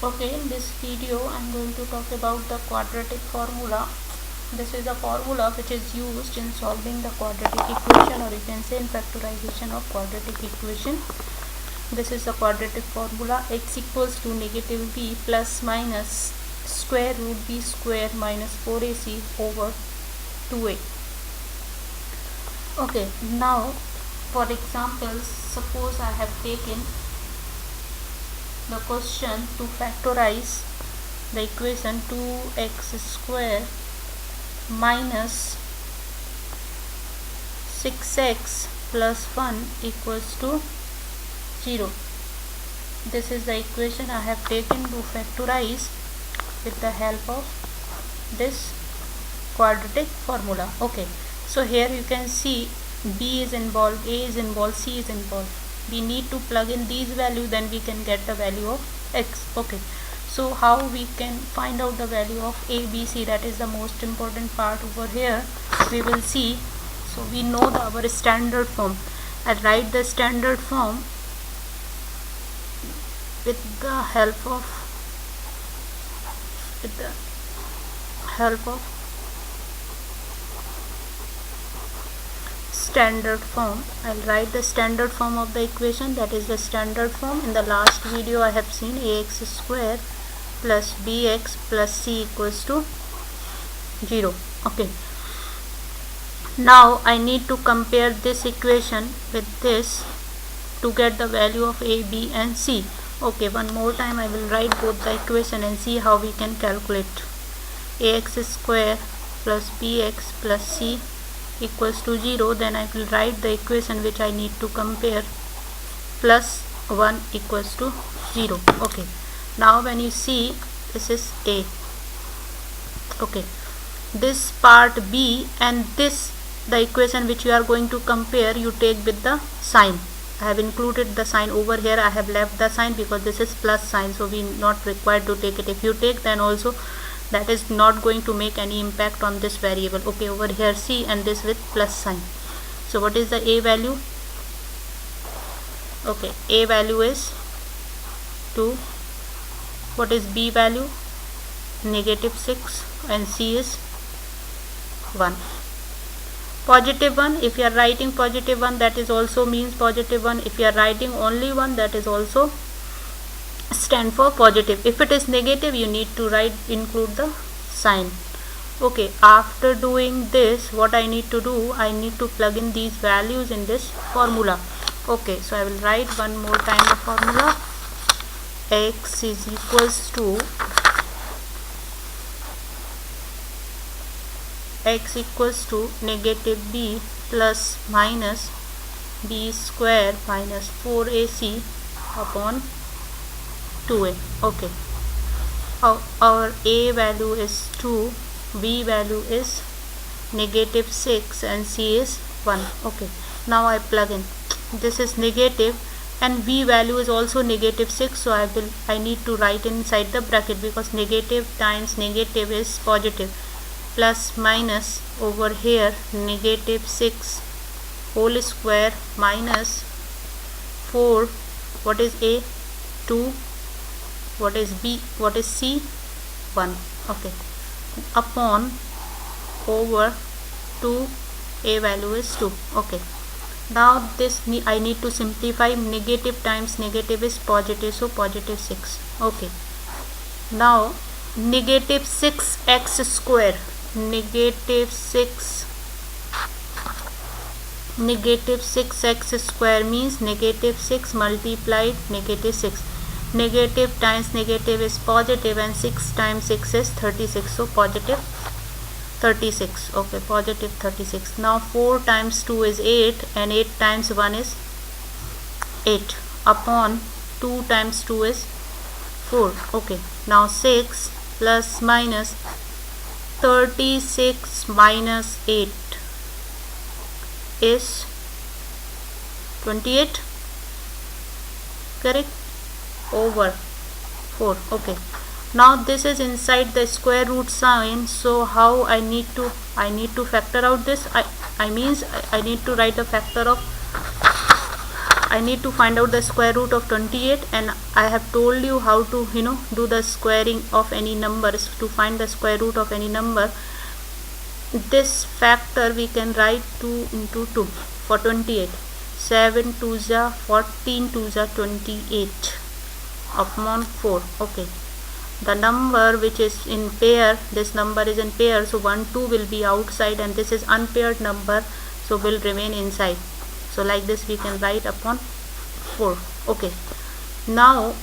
Okay, in this video I'm going to talk about the quadratic formula. This is a formula which is used in solving the quadratic equation, or you can say in factorization of quadratic equation. This is the quadratic formula: x equals to negative b plus minus square root b square minus 4ac over 2a. Okay, now for examples, suppose I have taken the question to factorize the equation 2x square minus 6x plus 1 equals to 0. This is the equation I have taken to factorize with the help of this quadratic formula. Okay, so here you can see b is involved, a is involved, c is involved. We need to plug in these values, then we can get the value of x. Okay, so how we can find out the value of a, b, c? That is the most important part over here. We will see. So we know our standard form. I write the standard form with the help of standard form. I'll write the standard form of the equation. That is the standard form. In the last video I have seen ax square plus bx plus c equals to 0. Okay, now I need to compare this equation with this to get the value of a, b and c. Okay, one more time I will write both the equation and see how we can calculate. Ax square plus bx plus c equals to 0. Then I will write the equation which I need to compare. Plus 1 equals to 0. Okay, now when you see, this is a. Okay, this part b and this, the equation which you are going to compare, you take with the sign. I have included the sign over here. I have left the sign because this is plus sign, so we not required to take it. If you take, then also that is not going to make any impact on this variable. Okay, over here c and this with plus sign. So what is the a value? Okay, a value is 2. What is b value? Negative 6, and c is 1. Positive 1, if you are writing positive 1, that is also means positive 1. If you are writing only 1, that is also stand for positive. If it is negative, you need to include the sign. Okay, after doing this, what I need to do, I need to plug in these values in this formula. Okay, so I will write one more time the formula. X is equals to negative b plus minus b square minus 4ac upon 2a. Okay, our a value is 2, b value is negative 6, and c is 1. Okay, now I plug in. This is negative and b value is also negative 6, so I need to write inside the bracket, because negative times negative is positive. Plus minus over here negative 6 whole square minus 4. What is a? 2. What is b? What is c? 1. Okay, upon over 2, a value is 2. Okay, now this I need to simplify. Negative times negative is positive, so positive 6. Okay, now negative 6x square, negative 6x square means negative 6 multiplied negative 6. Negative times negative is positive, and 6 times 6 is 36, so positive 36. Okay, positive 36. Now 4 times 2 is 8, and 8 times 1 is 8 upon 2 times 2 is 4. Okay, now 6 plus minus 36 minus 8 is 28, correct, over 4. Okay, now this is inside the square root sign, so how I need to factor out this. I need to write a factor of I need to find out the square root of 28, and I have told you how to do the squaring of any numbers. To find the square root of any number, this factor we can write 2 into 2 for 28. 7 2s are 14, 2s are 28 upon 4. Okay, the number which is in pair, this number is in pair, so 1 2 will be outside, and this is unpaired number, so will remain inside. So like this we can write upon 4. Okay, now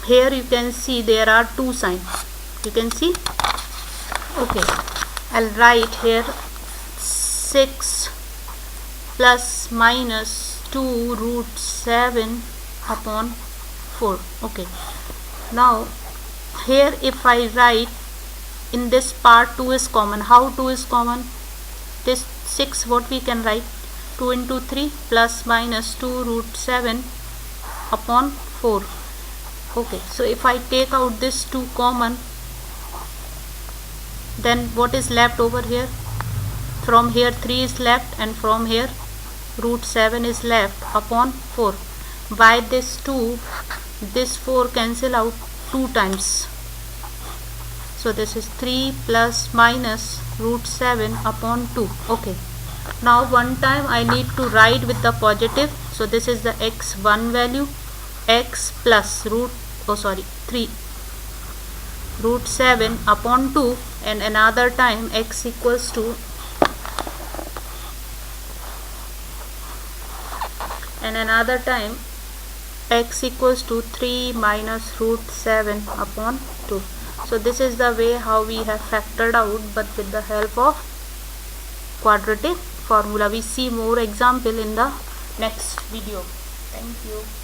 here you can see there are two signs, you can see. Okay, I'll write here 6 plus minus 2 root 7 upon 4. Okay, now here if I write in this part 2 is common. How 2 is common? This 6, what we can write? 2 into 3 plus minus 2 root 7 upon 4. Okay, so if I take out this 2 common, then what is left over here? From here 3 is left, and from here root 7 is left upon 4. By this 2, this 4 cancel out 2 times. So this is 3 plus minus root 7 upon 2. Okay, now one time I need to write with the positive. So this is the x1 value, x plus 3 root 7 upon 2, and another time x equals to x equals to 3 minus root 7 upon 2. So this is the way how we have factored out, but with the help of quadratic formula. We see more example in the next video. Thank you.